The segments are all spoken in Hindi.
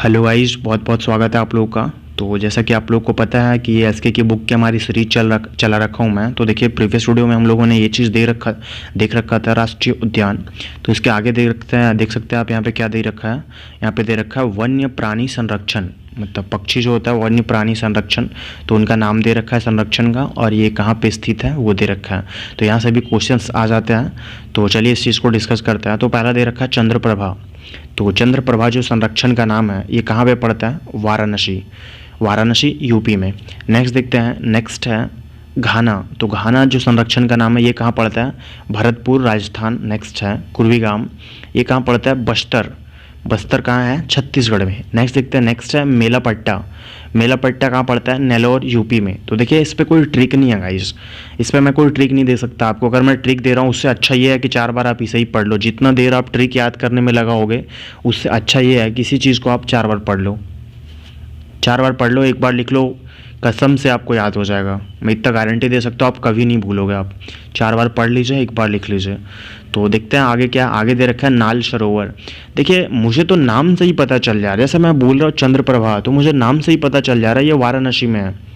हेलो गाइस, बहुत बहुत स्वागत है आप लोगों का। तो जैसा कि आप लोग को पता है कि ये एसके की बुक की हमारी सीरीज चला रखा हूँ मैं। तो देखिए, प्रीवियस वीडियो में हम लोगों ने ये चीज़ देख रखा था, राष्ट्रीय उद्यान। तो इसके आगे देख सकते हैं आप यहाँ पे क्या दे रखा है। यहाँ पे दे रखा है वन्य प्राणी संरक्षण, मतलब पक्षी जो होता है वन्य प्राणी संरक्षण। तो उनका नाम दे रखा है संरक्षण का, और ये कहाँ पे स्थित है वो दे रखा है। तो यहाँ से भी क्वेश्चंस आ जाते हैं। तो चलिए इस चीज़ को डिस्कस करते हैं। तो पहला दे रखा है चंद्रप्रभा। तो चंद्रप्रभा जो संरक्षण का नाम है ये कहाँ पे पड़ता है? वाराणसी यूपी में। नेक्स्ट देखते हैं, नेक्स्ट है घाना। तो घाना जो संरक्षण का नाम है ये कहाँ पड़ता है? भरतपुर राजस्थान। नेक्स्ट है कुर्वीगाम, ये कहाँ पड़ता है? बस्तर कहाँ है? छत्तीसगढ़ में। नेक्स्ट देखते हैं, नेक्स्ट है मेलापट्टा कहाँ पड़ता है? नेल्लोर यूपी में। तो देखिए, इस पर कोई ट्रिक नहीं है गाइस, इस पर मैं कोई ट्रिक नहीं दे सकता आपको। अगर मैं ट्रिक दे रहा हूँ उससे अच्छा ये है कि 4 बार आप इसे ही पढ़ लो। जितना देर आप ट्रिक याद करने में लगाओगे उससे अच्छा ये है कि किसी चीज़ को आप 4 बार पढ़ लो। 4 बार पढ़ लो, 1 बार लिख लो, कसम से आपको याद हो जाएगा। मैं इतना गारंटी दे सकता हूँ, आप कभी नहीं भूलोगे। आप 4 बार पढ़ लीजिए, 1 बार लिख लीजिए। तो देखते हैं आगे क्या आगे दे रखा है। नाल सरोवर। देखिए, मुझे तो नाम से ही पता चल जा रहा है, जैसे मैं बोल रहा हूँ चंद्रप्रभा, तो मुझे नाम से ही पता चल जा रहा है ये वाराणसी में है।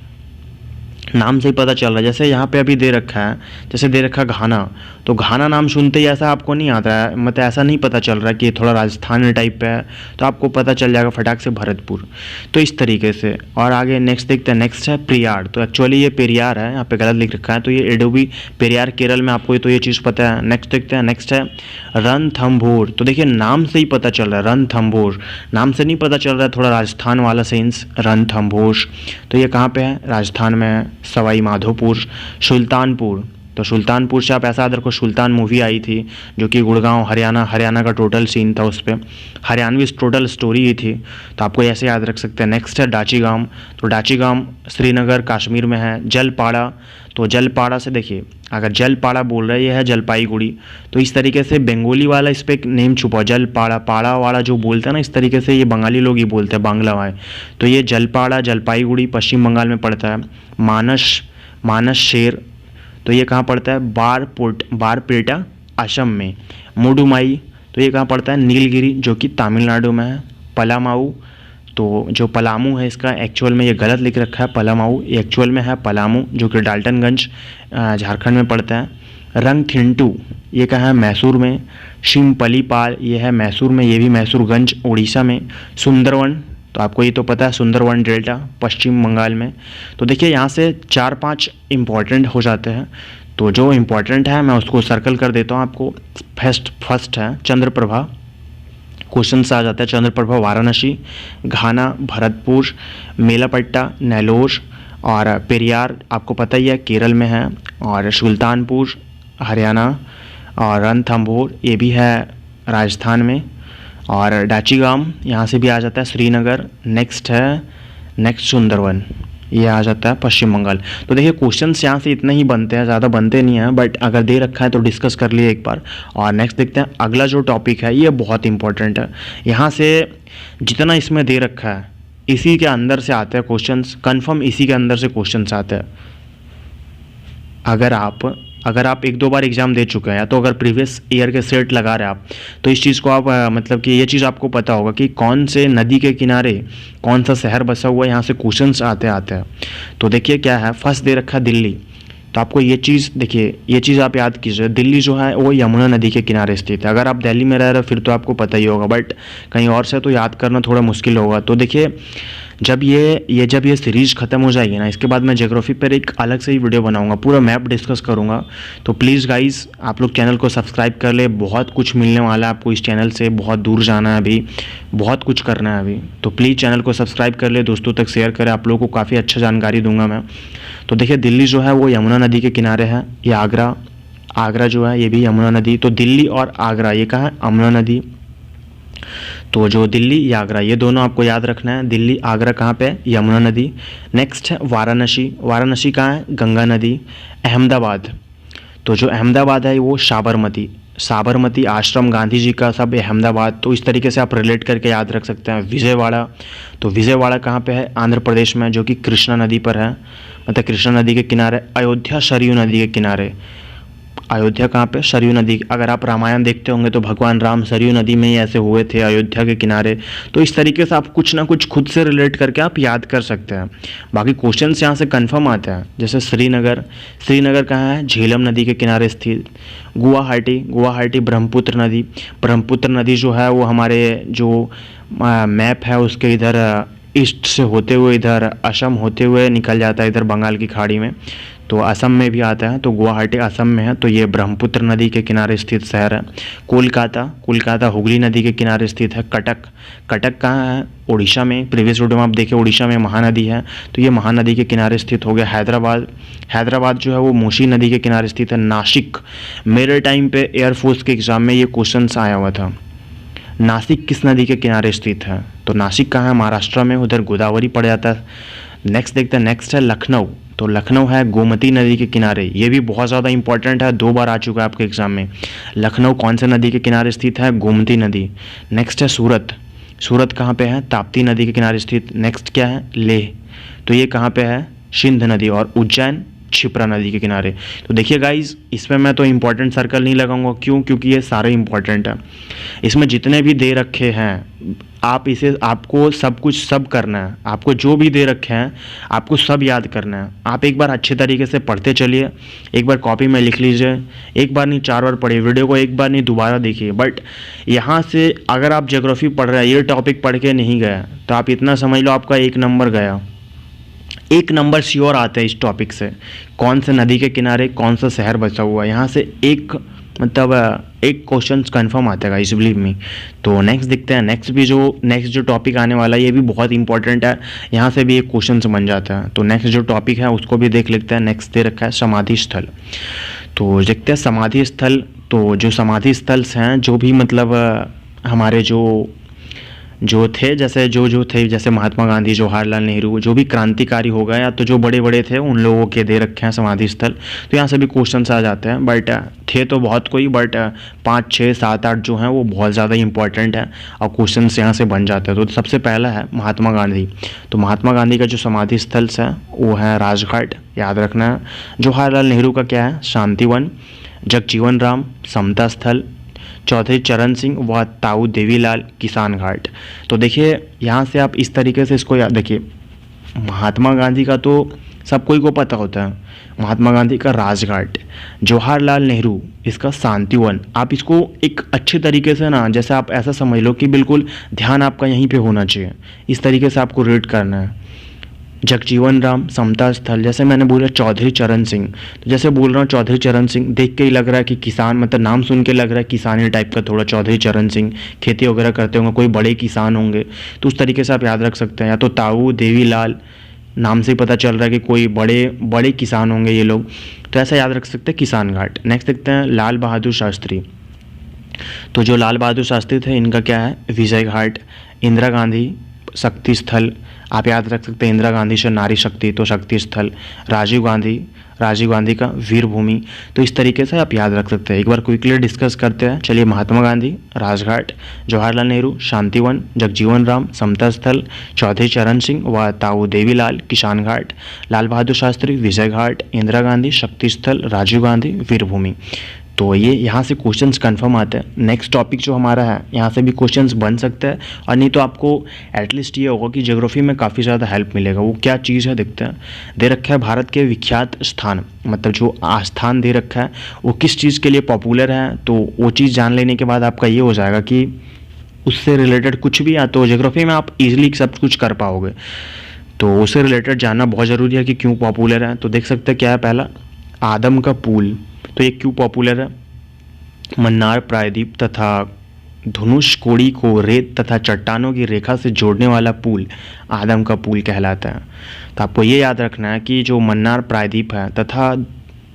नाम से ही पता चल रहा है। जैसे यहाँ पे अभी दे रखा है, जैसे दे रखा है घाना। तो घाना नाम सुनते ही ऐसा आपको नहीं आता है, मतलब ऐसा नहीं पता चल रहा है कि ये थोड़ा राजस्थान टाइप पे है। तो आपको पता चल जाएगा फटाक से भरतपुर। तो इस तरीके से। और आगे नेक्स्ट देखते हैं, नेक्स्ट है पेरियार। तो एक्चुअली ये पेरियार है, यहाँ पे गलत लिख रखा है। तो ये इडुक्की पेरियार केरल में, आपको तो ये चीज़ पता है। नेक्स्ट देखते हैं, नेक्स्ट है रणथंभौर। तो देखिए, नाम से ही पता चल रहा है रणथंभौर, नाम से नहीं पता चल रहा है थोड़ा राजस्थान वाला सेंस, रणथंभौर। तो ये कहाँ पे है? राजस्थान में है। सवाई माधोपुर, सुल्तानपुर। तो सुल्तानपुर से आप ऐसा याद रखो, सुल्तान मूवी आई थी जो कि गुड़गांव हरियाणा का टोटल सीन था, उस पर हरियाणवी टोटल स्टोरी ही थी। तो आपको ऐसे याद रख सकते हैं। नेक्स्ट है डाचीगाम। तो डाचीगाम श्रीनगर कश्मीर में है। जलपाड़ा। तो जलपाड़ा से देखिए, अगर जलपाड़ा बोल रहे ये है जलपाईगुड़ी। तो इस तरीके से बंगाली वाला इस पर एक नेम छुपा, जलपाड़ा पाड़ा वाला जो बोलते हैं ना, इस तरीके से ये बंगाली लोग ही बोलते हैं, बांग्ला वाले। तो ये जलपाड़ा जलपाईगुड़ी पश्चिम बंगाल में पड़ता है। मानस शेर। तो ये कहाँ पड़ता है? बारपेटा असम में। मुडुमाई। तो ये कहाँ पड़ता है? नीलगिरी, जो कि तमिलनाडु में है। पलामाऊ। तो जो पलामू है, इसका एक्चुअल में ये गलत लिख रखा है पलामाऊ, ये एक्चुअल में है पलामू, जो कि डाल्टनगंज झारखंड में पड़ता है। रंगथिंटू, ये कहाँ है? मैसूर में। शिमपलीपाल, ये है मैसूर में, ये भी मैसूरगंज उड़ीसा में। सुंदरवन, तो आपको ये तो पता है, सुंदरवन डेल्टा पश्चिम बंगाल में। तो देखिए, यहाँ से 4-5 इम्पॉर्टेंट हो जाते हैं। तो जो इम्पॉर्टेंट है मैं उसको सर्कल कर देता हूँ आपको। फर्स्ट है चंद्रप्रभा, क्वेश्चन से आ जाता है। चंद्रप्रभा वाराणसी, घाना भरतपुर, मेलापट्टा नेल्लोर, और पेरियार आपको पता ही है केरल में है, और सुल्तानपुर हरियाणा, और रणथंभौर ये भी है राजस्थान में, और डाचीगाम यहाँ से भी आ जाता है श्रीनगर। नेक्स्ट सुंदरवन, ये आ जाता है पश्चिम बंगाल। तो देखिए, क्वेश्चंस यहाँ से इतने ही बनते हैं, ज़्यादा बनते नहीं हैं, बट अगर दे रखा है तो डिस्कस कर लिए एक बार। और नेक्स्ट देखते हैं, अगला जो टॉपिक है ये बहुत इंपॉर्टेंट है। यहाँ से जितना इसमें दे रखा है इसी के अंदर से आते हैं क्वेश्चंस, कंफर्म इसी के अंदर से क्वेश्चंस आते हैं। अगर आप 1-2 बार एग्जाम दे चुके हैं, या तो अगर प्रीवियस ईयर के सेट लगा रहे हैं आप, तो इस चीज़ को आप मतलब कि ये चीज़ आपको पता होगा कि कौन से नदी के किनारे कौन सा शहर बसा हुआ है, यहाँ से क्वेश्चंस आते हैं। तो देखिए क्या है, फर्स्ट दे रखा है दिल्ली। तो आपको ये चीज़ देखिए, ये चीज़ आप याद कीजिए, दिल्ली जो है वो यमुना नदी के किनारे स्थित है। अगर आप दिल्ली में रह रहे हो फिर तो आपको पता ही होगा, बट कहीं और से तो याद करना थोड़ा मुश्किल होगा। तो देखिए, जब ये सीरीज़ ख़त्म हो जाएगी ना, इसके बाद मैं ज्योग्राफी पर एक अलग से ही वीडियो बनाऊंगा, पूरा मैप डिस्कस करूंगा। तो प्लीज़ गाइस, आप लोग चैनल को सब्सक्राइब कर ले, बहुत कुछ मिलने वाला है आपको इस चैनल से, बहुत दूर जाना है अभी, बहुत कुछ करना है अभी। तो प्लीज़ चैनल को सब्सक्राइब कर ले, दोस्तों तक शेयर करें, आप लोगों को काफ़ी अच्छा जानकारी दूंगा मैं। तो देखिए, दिल्ली जो है वो यमुना नदी के किनारे है। ये आगरा जो है ये भी यमुना नदी। तो दिल्ली और आगरा ये कहाँ है? यमुना नदी। तो जो दिल्ली या आगरा ये दोनों आपको याद रखना है। दिल्ली आगरा कहाँ पे? यमुना नदी। नेक्स्ट है वाराणसी कहाँ है? गंगा नदी। अहमदाबाद, तो जो अहमदाबाद है वो साबरमती आश्रम गांधी जी का सब अहमदाबाद। तो इस तरीके से आप रिलेट करके याद रख सकते हैं। विजयवाड़ा, तो विजयवाड़ा कहाँ पे है? आंध्र प्रदेश में, जो कि कृष्णा नदी पर है, मतलब कृष्णा नदी के किनारे। अयोध्या सरयू नदी के किनारे। अयोध्या कहाँ पे? सरयू नदी। अगर आप रामायण देखते होंगे तो भगवान राम सरयू नदी में ही ऐसे हुए थे, अयोध्या के किनारे। तो इस तरीके से आप कुछ ना कुछ खुद से रिलेट करके आप याद कर सकते हैं। बाकी क्वेश्चंस यहाँ से कंफर्म आते हैं, जैसे श्रीनगर, श्रीनगर कहाँ है? झेलम नदी के किनारे स्थित। गुवाहाटी, गुवाहाटी ब्रह्मपुत्र नदी, ब्रह्मपुत्र नदी जो है वो हमारे जो मैप है उसके इधर ईस्ट से होते हुए इधर असम होते हुए निकल जाता है इधर बंगाल की खाड़ी में, तो असम में भी आता है। तो गुवाहाटी असम में है, तो ये ब्रह्मपुत्र नदी के किनारे स्थित शहर है। कोलकाता, कोलकाता हुगली नदी के किनारे स्थित है। कटक, कटक कहाँ है? उड़ीसा में। प्रीवियस वीडियो में आप देखें उड़ीसा में महानदी है, तो ये महानदी के किनारे स्थित हो गया। हैदराबाद, हैदराबाद जो है वो मूसी नदी के किनारे स्थित है। नासिक, मेरे टाइम पे एयरफोर्स के एग्जाम में ये क्वेश्चन आया हुआ था, नासिक किस नदी के किनारे स्थित है? तो नासिक कहाँ है? महाराष्ट्र में, उधर गोदावरी पड़ जाता है। नेक्स्ट देखते हैं, नेक्स्ट है लखनऊ। तो लखनऊ है गोमती नदी के किनारे, ये भी बहुत ज़्यादा इंपॉर्टेंट है, 2 बार आ चुका है आपके एग्जाम में। लखनऊ कौन से नदी के किनारे स्थित है? गोमती नदी। नेक्स्ट है सूरत, सूरत कहाँ पे है? ताप्ती नदी के किनारे स्थित। नेक्स्ट क्या है? लेह, तो ये कहाँ पे है? सिंध नदी। और उज्जैन क्षिप्रा नदी के किनारे। तो देखिए गाइज, इसमें मैं तो इंपॉर्टेंट सर्कल नहीं लगाऊंगा, क्यों? क्योंकि ये सारे इंपॉर्टेंट हैं। इसमें जितने भी दे रखे हैं आप इसे, आपको सब कुछ सब करना है, आपको जो भी दे रखे हैं आपको सब याद करना है। आप एक बार अच्छे तरीके से पढ़ते चलिए, एक बार कॉपी में लिख लीजिए, एक बार नहीं 4 बार पढ़िए, वीडियो को एक बार नहीं दोबारा देखिए। बट यहाँ से अगर आप ज्योग्राफी पढ़ रहे हैं, ये टॉपिक पढ़ के नहीं गया, तो आप इतना समझ लो आपका 1 नंबर गया। 1 नंबर श्योर आता है इस टॉपिक से, कौन से नदी के किनारे कौन सा शहर बचा हुआ है, यहाँ से एक क्वेश्चन कंफर्म आता है गाइस, बिलीव मी। तो नेक्स्ट देखते हैं, नेक्स्ट जो टॉपिक आने वाला है ये भी बहुत इंपॉर्टेंट है, यहाँ से भी एक क्वेश्चन बन जाता है। तो नेक्स्ट जो टॉपिक है उसको भी देख लेते हैं। नेक्स्ट दे रखा है समाधि स्थल। तो देखते हैं समाधि स्थल। तो जो समाधि स्थल हैं, जो भी मतलब हमारे जो थे, जैसे थे, जैसे महात्मा गांधी, जवाहरलाल नेहरू, जो भी क्रांतिकारी हो गए या तो जो बड़े बड़े थे उन लोगों के दे रखे हैं समाधि स्थल। तो यहाँ से भी क्वेश्चन आ जाते हैं, बट थे तो बहुत कोई, बट 5, 6, 7, 8 जो हैं वो बहुत ज़्यादा इंपॉर्टेंट है और क्वेश्चन यहाँ से बन जाते हैं। तो सबसे पहला है महात्मा गांधी। तो महात्मा गांधी का जो समाधि स्थल है वो है राजघाट, याद रखना है। जवाहरलाल नेहरू का क्या है? शांतिवन। जगजीवन राम समता स्थल। चौधरी चरण सिंह व ताऊ देवीलाल किसान घाट। तो देखिए यहाँ से आप इस तरीके से इसको याद, देखिए महात्मा गांधी का तो सब कोई को पता होता है, महात्मा गांधी का राजघाट, जवाहरलाल नेहरू इसका शांतिवन। आप इसको एक अच्छे तरीके से ना, जैसे आप ऐसा समझ लो कि बिल्कुल ध्यान आपका यहीं पे होना चाहिए, इस तरीके से आपको रीड करना है। जगजीवन राम समता स्थल, जैसे मैंने बोला चौधरी चरण सिंह, तो जैसे बोल रहा हूँ चौधरी चरण सिंह, देख के ही लग रहा है कि किसान, मतलब नाम सुन के लग रहा है किसानी टाइप का थोड़ा। चौधरी चरण सिंह खेती वगैरह करते होंगे, कोई बड़े किसान होंगे, तो उस तरीके से आप याद रख सकते हैं। या तो ताऊ देवीलाल, नाम से ही पता चल रहा है कि कोई बड़े किसान होंगे ये लोग, तो ऐसा याद रख सकते हैं किसान घाट। नेक्स्ट देखते हैं लाल बहादुर शास्त्री। तो जो लाल बहादुर शास्त्री थे इनका क्या है? विजय घाट। इंदिरा गांधी शक्ति स्थल, आप याद रख सकते हैं इंदिरा गांधी से नारी शक्ति, तो शक्ति स्थल। राजीव गांधी का वीर भूमि। तो इस तरीके से आप याद रख सकते हैं। एक बार क्विकली डिस्कस करते हैं। चलिए, महात्मा गांधी राजघाट, जवाहरलाल नेहरू शांतिवन, जगजीवन राम समता स्थल, चौधरी चरण सिंह व ताऊ देवीलाल किसान घाट, लाल बहादुर शास्त्री विजय घाट, इंदिरा गांधी शक्ति स्थल, राजीव गांधी वीर भूमि। तो ये यहाँ से क्वेश्चंस कंफर्म आते हैं। नेक्स्ट टॉपिक जो हमारा है यहाँ से भी क्वेश्चंस बन सकते हैं, और नहीं तो आपको एटलीस्ट ये होगा कि ज्योग्राफी में काफ़ी ज़्यादा हेल्प मिलेगा। वो क्या चीज़ है देखते हैं। दे रखा है भारत के विख्यात स्थान, मतलब जो आस्थान दे रखा है वो किस चीज़ के लिए पॉपुलर है। तो वो चीज़ जान लेने के बाद आपका ये हो जाएगा कि उससे रिलेटेड कुछ भी, या तो ज्योग्राफी में आप ईजिली सब कुछ कर पाओगे। तो उससे रिलेटेड जानना बहुत ज़रूरी है कि क्यों पॉपुलर है। तो देख सकते हैं क्या है, पहला आदम का पुल। तो ये क्यों पॉपुलर है? मन्नार प्रायद्वीप तथा धनुष कोड़ी को रेत तथा चट्टानों की रेखा से जोड़ने वाला पुल आदम का पुल कहलाता है। तो आपको ये याद रखना है कि जो मन्नार प्रायद्वीप है तथा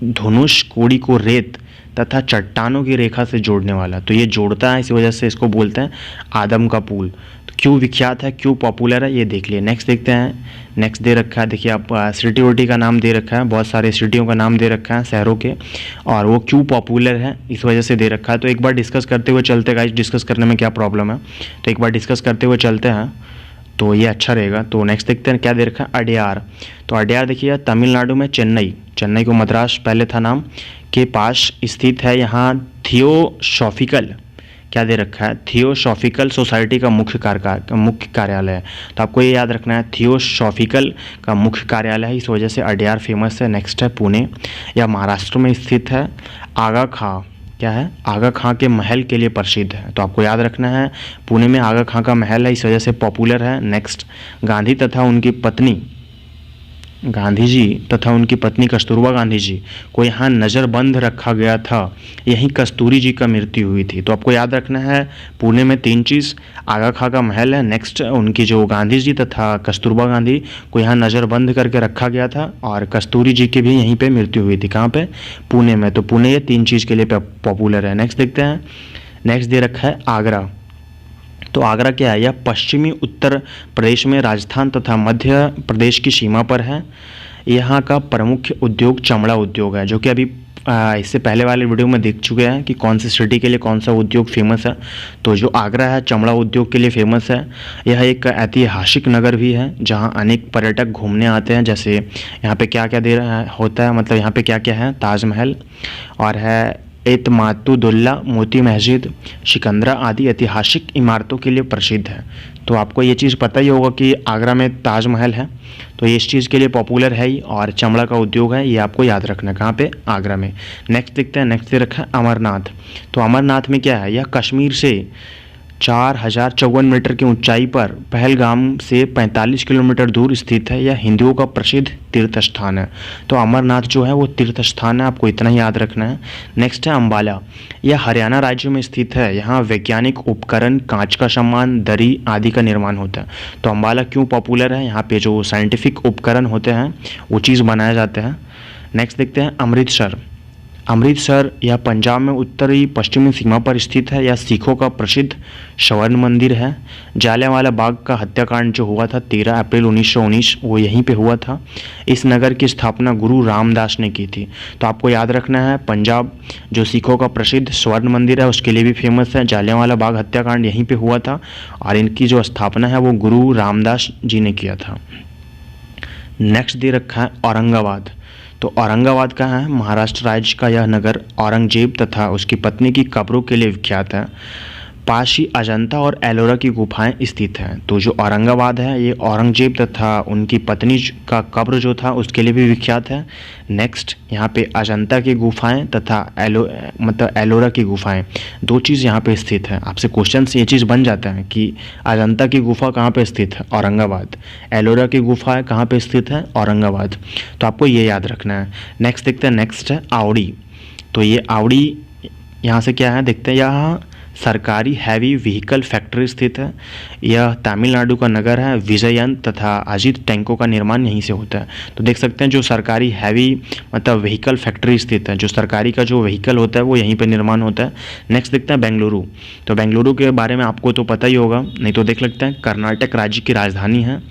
धनुष कोड़ी को रेत तथा चट्टानों की रेखा से जोड़ने वाला, तो ये जोड़ता है, इसी वजह से इसको बोलते हैं आदम का पुल। तो क्यों विख्यात है, क्यों पॉपुलर है, ये देख लिए। नेक्स्ट देखते हैं। नेक्स्ट दे रखा है, देखिए आप सिटी वोटी का नाम दे रखा है, बहुत सारे सिटियों का नाम दे रखा है शहरों के, और वो क्यों पॉपुलर है इस वजह से दे रखा है। तो एक बार डिस्कस करते हुए चलते गाइस, डिस्कस करने में क्या प्रॉब्लम है, तो एक बार डिस्कस करते हुए चलते हैं। तो ये अच्छा रहेगा। तो नेक्स्ट देखते हैं क्या दे रखा है, अड्यार। तो अड्यार देखिए तमिलनाडु में चेन्नई को मद्रास पहले था नाम के पास स्थित है। यहाँ थियोसॉफिकल क्या दे रखा है, थियोसॉफिकल सोसाइटी का मुख्य कार्यालय है। तो आपको ये याद रखना है, थियोसॉफिकल का मुख्य कार्यालय है, इस वजह से अड्यार फेमस है। नेक्स्ट है पुणे, या महाराष्ट्र में स्थित है। आगा खां क्या है, आगा खां के महल के लिए प्रसिद्ध है। तो आपको याद रखना है पुणे में आगा खां का महल है, इस वजह से पॉपुलर है। नेक्स्ट गांधी तथा उनकी पत्नी कस्तूरबा गांधी जी को यहाँ नज़रबंद रखा गया था, यहीं कस्तूरी जी का मृत्यु हुई थी। तो आपको याद रखना है पुणे में 3 चीज़, आगा खां का महल है, नेक्स्ट उनकी जो गांधी जी तथा कस्तूरबा गांधी को यहाँ नज़रबंद करके रखा गया था, और कस्तूरी जी की भी यहीं पे मृत्यु हुई थी। कहाँ पे, पुणे में। तो पुणे ये 3 चीज़ के लिए पॉपुलर है। नेक्स्ट देखते हैं, नेक्स्ट दे रखा है आगरा। तो आगरा क्या है, यह पश्चिमी उत्तर प्रदेश में राजस्थान तथा मध्य प्रदेश की सीमा पर है। यहाँ का प्रमुख उद्योग चमड़ा उद्योग है, जो कि अभी इससे पहले वाले वीडियो में देख चुके हैं कि कौन सी सिटी के लिए कौन सा उद्योग फेमस है। तो जो आगरा है चमड़ा उद्योग के लिए फेमस है। यह एक ऐतिहासिक नगर भी है जहाँ अनेक पर्यटक घूमने आते हैं। जैसे यहाँ पे क्या क्या दे रहा है होता है, मतलब यहाँ पे क्या क्या है, ताजमहल और है एतमातुदुल्ला मोती मस्जिद, सिकंदरा आदि ऐतिहासिक इमारतों के लिए प्रसिद्ध है। तो आपको ये चीज़ पता ही होगा कि आगरा में ताजमहल है, तो ये इस चीज़ के लिए पॉपुलर है ही, और चमड़ा का उद्योग है, ये आपको याद रखना है। कहाँ पे, आगरा में। नेक्स्ट देखते हैं, नेक्स्ट दे रखा है अमरनाथ। तो अमरनाथ में क्या है, यह कश्मीर से 4054 मीटर की ऊंचाई पर पहलगाम से 45 किलोमीटर दूर स्थित है। यह हिंदुओं का प्रसिद्ध तीर्थ स्थान है। तो अमरनाथ जो है वो तीर्थ स्थान है, आपको इतना ही याद रखना है। नेक्स्ट है अंबाला, यह हरियाणा राज्य में स्थित है। यहाँ वैज्ञानिक उपकरण, कांच का सामान, दरी आदि का निर्माण होता है। तो अंबाला क्यों पॉपुलर है, यहाँ पे जो साइंटिफिक उपकरण होते हैं वो चीज़ बनाए जाते हैं। नेक्स्ट देखते हैं अमृतसर यह पंजाब में उत्तरी पश्चिमी सीमा पर स्थित है। यह सिखों का प्रसिद्ध स्वर्ण मंदिर है। जालियांवाला बाग का हत्याकांड जो हुआ था 13 अप्रैल 1919 वो यहीं पे हुआ था। इस नगर की स्थापना गुरु रामदास ने की थी। तो आपको याद रखना है पंजाब जो सिखों का प्रसिद्ध स्वर्ण मंदिर है उसके लिए भी फेमस है। जालियांवाला बाग हत्याकांड यहीं पे हुआ था और इनकी जो स्थापना है वो गुरु रामदास जी ने किया था। नेक्स्ट दे रखा है औरंगाबाद। तो औरंगाबाद कहाँ है, महाराष्ट्र राज्य का यह नगर औरंगजेब तथा उसकी पत्नी की कब्रों के लिए विख्यात है। पास ही अजंता और एलोरा की गुफाएं स्थित हैं। तो जो औरंगाबाद है ये औरंगजेब तथा उनकी पत्नी का कब्र जो था उसके लिए भी विख्यात है। नेक्स्ट यहाँ पे अजंता की गुफाएं तथा एलोरा की गुफाएं, दो चीज़ यहाँ पे स्थित है। आपसे क्वेश्चन से ये चीज़ बन जाता है कि अजंता की गुफा कहाँ पे स्थित है, औरंगाबाद। एलोरा की गुफा कहाँ पे स्थित है, औरंगाबाद। तो आपको ये याद रखना है। नेक्स्ट देखते हैं, नेक्स्ट है आवड़ी। तो ये आवड़ी यहाँ से क्या है देखते हैं, यहाँ सरकारी हैवी व्हीकल फैक्ट्री स्थित है। यह तमिलनाडु का नगर है। विजयंत तथा अजीत टैंकों का निर्माण यहीं से होता है। तो देख सकते हैं जो सरकारी हैवी व्हीकल फैक्ट्री स्थित है, जो सरकारी का जो व्हीकल होता है वो यहीं पे निर्माण होता है। नेक्स्ट देखते हैं बेंगलुरु। तो बेंगलुरु के बारे में आपको तो पता ही होगा, नहीं तो देख लेते हैं। कर्नाटक राज्य की राजधानी है।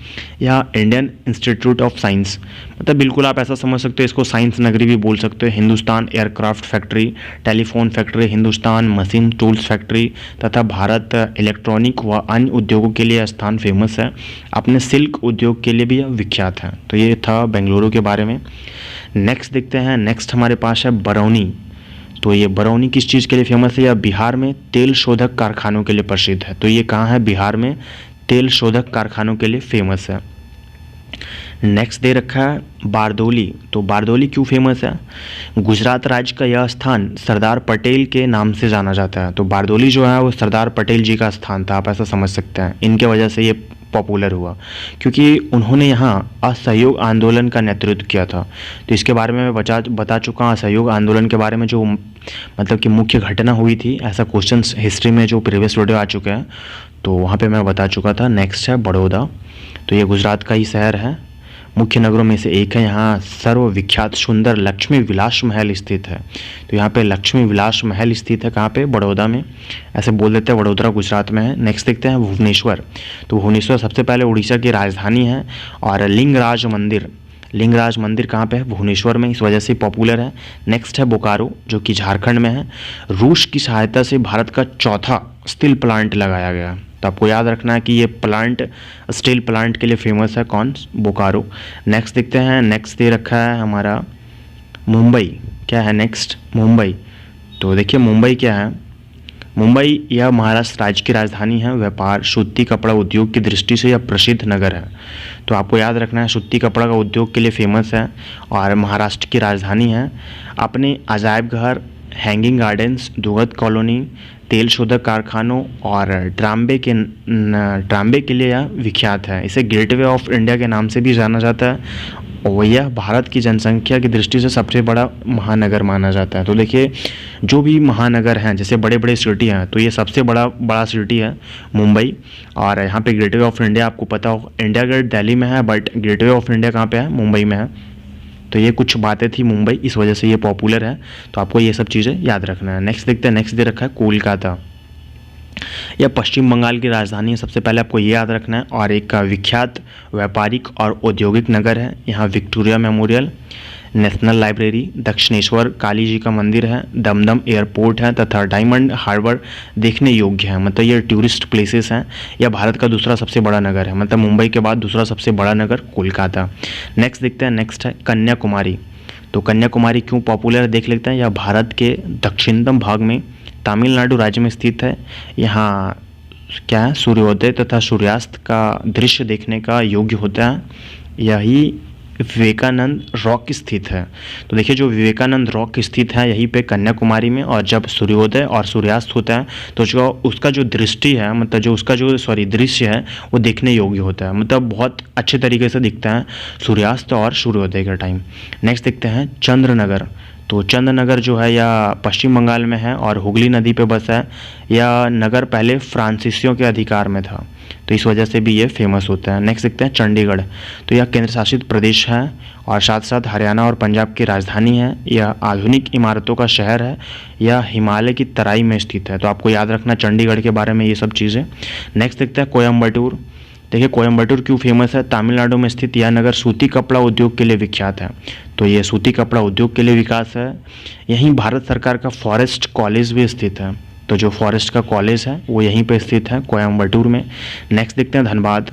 यह इंडियन इंस्टीट्यूट ऑफ साइंस, बिल्कुल आप ऐसा समझ सकते हो, इसको साइंस नगरी भी बोल सकते हो। Hindustan aircraft factory, telephone factory, Hindustan machine tools factory तथा भारत इलेक्ट्रॉनिक व अन्य उद्योगों के लिए स्थान फेमस है। अपने सिल्क उद्योग के लिए भी यह विख्यात है। तो ये था बेंगलुरु के बारे में। नेक्स्ट देखते हैं, नेक्स्ट हमारे पास है बरौनी। तो ये बरौनी किस चीज़ के लिए फेमस है, यह बिहार में तेल शोधक कारखानों के लिए प्रसिद्ध है। तो ये कहाँ है, बिहार में तेल शोधक कारखानों के लिए फेमस है। नेक्स्ट दे रखा है बारदोली। तो बारदोली क्यों फेमस है, गुजरात राज्य का यह स्थान सरदार पटेल के नाम से जाना जाता है। तो बारदोली जो है वो सरदार पटेल जी का स्थान था, आप ऐसा समझ सकते हैं। इनके वजह से ये पॉपुलर हुआ क्योंकि उन्होंने यहाँ असहयोग आंदोलन का नेतृत्व किया था। तो इसके बारे में मैं बता चुका हूँ। असहयोग आंदोलन के बारे में जो कि मुख्य घटना हुई थी, ऐसा क्वेश्चंस हिस्ट्री में जो प्रीवियस वीडियो आ चुके हैं तो वहाँ पे मैं बता चुका था। नेक्स्ट है बड़ौदा। तो ये गुजरात का ही शहर है, मुख्य नगरों में से एक है। यहाँ सर्वविख्यात सुंदर लक्ष्मी विलास महल स्थित है। तो यहाँ पे लक्ष्मी विलास महल स्थित है, कहाँ पे, बड़ौदा में। ऐसे बोल देते हैं, वडोदरा गुजरात में है। नेक्स्ट देखते हैं भुवनेश्वर। तो भुवनेश्वर सबसे पहले उड़ीसा की राजधानी है। और लिंगराज मंदिर कहाँ पे है, भुवनेश्वर में, इस वजह से पॉपुलर है। नेक्स्ट है बोकारो जो कि झारखंड में है। रूस की सहायता से भारत का चौथा स्टील प्लांट लगाया गया। तो आपको याद रखना है कि ये प्लांट स्टील प्लांट के लिए फेमस है। कौन? बोकारो। नेक्स्ट देखते हैं, नेक्स्ट दे रखा है हमारा मुंबई। क्या है नेक्स्ट? मुंबई। तो देखिए मुंबई क्या है, मुंबई यह महाराष्ट्र राज्य की राजधानी है। व्यापार, सूती कपड़ा उद्योग की दृष्टि से यह प्रसिद्ध नगर है। तो आपको याद रखना है सूती कपड़ा का उद्योग के लिए फेमस है और महाराष्ट्र की राजधानी है। अपने अजायब घर, हैंगिंग गार्डन्स, दुग्ध कॉलोनी, तेल शोधक कारखानों और ट्राम्बे के लिए यह विख्यात है। इसे गेटवे ऑफ इंडिया के नाम से भी जाना जाता है और यह भारत की जनसंख्या की दृष्टि से सबसे बड़ा महानगर माना जाता है। तो देखिए जो भी महानगर हैं, जैसे बड़े बड़े सिटी हैं, तो ये सबसे बड़ा सिटी है मुंबई। और यहाँ पे गेटवे ऑफ इंडिया आपको पता हो, इंडिया गेट दिल्ली में है बट गेटवे ऑफ इंडिया कहाँ पे है? मुंबई में है। तो ये कुछ बातें थी मुंबई, इस वजह से ये पॉपुलर है। तो आपको ये सब चीज़ें याद रखना है। नेक्स्ट देखते हैं, नेक्स्ट दे रखा है कोलकाता। यह पश्चिम बंगाल की राजधानी है, सबसे पहले आपको ये याद रखना है। और एक विख्यात व्यापारिक और औद्योगिक नगर है। यहाँ Victoria Memorial, National Library, Dakshineswar Kali ji का मंदिर है, दमदम एयरपोर्ट है तथा डायमंड हार्बर देखने योग्य है। मतलब ये टूरिस्ट प्लेसेस हैं। यह भारत का दूसरा सबसे बड़ा नगर है, मतलब मुंबई के बाद दूसरा सबसे बड़ा नगर कोलकाता। नेक्स्ट देखते हैं, नेक्स्ट है कन्याकुमारी। तो कन्याकुमारी क्यों पॉपुलर है देख लेते हैं। यह भारत के दक्षिणतम भाग में तमिलनाडु राज्य में स्थित है। यहाँ क्या है? सूर्योदय तथा सूर्यास्त का दृश्य देखने का योग्य होता है। यही विवेकानंद रॉक स्थित है। तो देखिए जो विवेकानंद रॉक स्थित है यहीं पे कन्याकुमारी में, और जब सूर्योदय और सूर्यास्त होता है तो जो उसका जो दृष्टि है, मतलब जो उसका जो दृश्य है वो देखने योग्य होता है। मतलब बहुत अच्छे तरीके से दिखता है सूर्यास्त और सूर्योदय का टाइम। नेक्स्ट देखते हैं चंद्रनगर। तो चंद्रनगर जो है यह पश्चिम बंगाल में है और हुगली नदी पे बसा है। यह नगर पहले फ्रांसीसियों के अधिकार में था, तो इस वजह से भी ये फेमस होता है। नेक्स्ट देखते हैं चंडीगढ़। तो यह केंद्र शासित प्रदेश है और साथ साथ हरियाणा और पंजाब की राजधानी है। यह आधुनिक इमारतों का शहर है। यह हिमालय की तराई में स्थित है। तो आपको याद रखना चंडीगढ़ के बारे में ये सब चीज़ें। नेक्स्ट देखते हैं कोयम्बटूर। देखिए कोयम्बटूर क्यों फेमस है? तमिलनाडु में स्थित यह नगर सूती कपड़ा उद्योग के लिए विख्यात है। तो ये सूती कपड़ा उद्योग के लिए विकास है। यहीं भारत सरकार का फॉरेस्ट कॉलेज भी स्थित है। तो जो फॉरेस्ट का कॉलेज है वो यहीं पे स्थित है कोयम्बटूर में। नेक्स्ट देखते हैं धनबाद।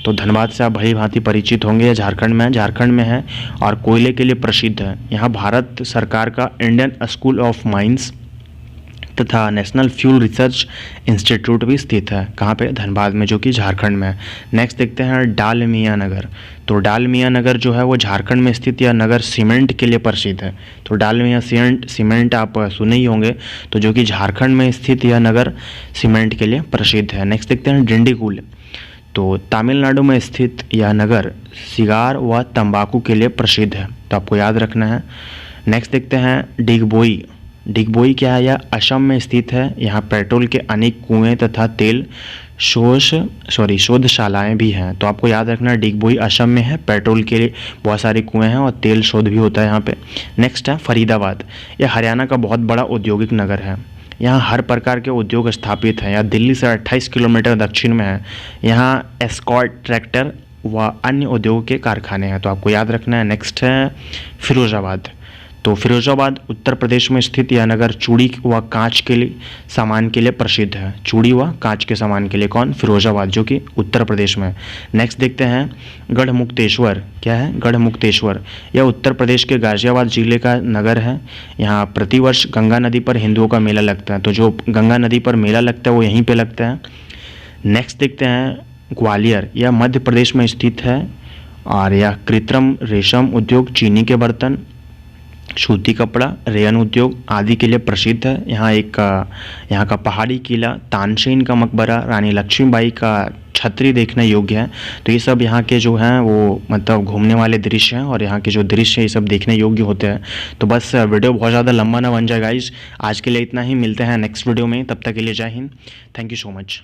तो धनबाद से आप भली भांति परिचित होंगे, झारखंड में है और कोयले के लिए प्रसिद्ध है। यहाँ भारत सरकार का इंडियन स्कूल ऑफ माइंस तथा नेशनल फ्यूल रिसर्च इंस्टीट्यूट भी स्थित है। कहाँ पे? धनबाद में, जो कि झारखंड में है। नेक्स्ट देखते हैं डालमिया नगर। तो डालमिया नगर जो है वो झारखंड में स्थित यह नगर सीमेंट के लिए प्रसिद्ध है। तो डालमिया सीमेंट आप सुने ही होंगे, तो जो कि झारखंड में स्थित यह नगर सीमेंट के लिए प्रसिद्ध है। नेक्स्ट देखते हैं डिंडीगुल। तो तमिलनाडु में स्थित यह नगर सिगार व तंबाकू के लिए प्रसिद्ध है। तो आपको याद रखना है। नेक्स्ट देखते हैं डिगबोई। डिगबोई क्या है? यह असम में स्थित है। यहाँ पेट्रोल के अनेक कुएं तथा तेल शोधशालाएं भी हैं। तो आपको याद रखना है डिगबोई असम में है। पेट्रोल के लिए बहुत सारे कुएं हैं और तेल शोध भी होता है यहाँ पे। नेक्स्ट है फरीदाबाद। यह हरियाणा का बहुत बड़ा औद्योगिक नगर है। यहाँ हर प्रकार के उद्योग स्थापित हैं। यह दिल्ली से 28 किलोमीटर दक्षिण में है। यहाँ एस्कॉर्ट ट्रैक्टर व अन्य उद्योग के कारखाने हैं। तो आपको याद रखना है। नेक्स्ट है फिरोजाबाद। तो फिरोजाबाद उत्तर प्रदेश में स्थित यह नगर चूड़ी व कांच के लिए सामान के लिए प्रसिद्ध है। चूड़ी व कांच के सामान के लिए कौन? फिरोजाबाद, जो कि उत्तर प्रदेश में है। नेक्स्ट देखते हैं गढ़मुक्तेश्वर। क्या है? गढ़मुक्तेश्वर। यह उत्तर प्रदेश के गाजियाबाद जिले का नगर है। यहाँ प्रतिवर्ष गंगा नदी पर हिंदुओं का मेला लगता है। तो जो गंगा नदी पर मेला लगता है वो यहीं पर लगता है। नेक्स्ट देखते हैं ग्वालियर। यह मध्य प्रदेश में स्थित है और यह कृत्रिम रेशम उद्योग, चीनी के बर्तन, सूती कपड़ा, रेयन उद्योग आदि के लिए प्रसिद्ध है। यहाँ का पहाड़ी किला, तानसेन का मकबरा, रानी लक्ष्मीबाई का छतरी देखने योग्य है। तो ये सब यहाँ के जो हैं वो मतलब घूमने वाले दृश्य हैं और यहाँ के जो दृश्य हैं ये सब देखने योग्य होते हैं। तो बस वीडियो बहुत ज़्यादा लंबा ना बन जाए गाइज। आज के लिए इतना ही, मिलते हैं नेक्स्ट वीडियो में। तब तक के लिए जय Hind, thank you so much.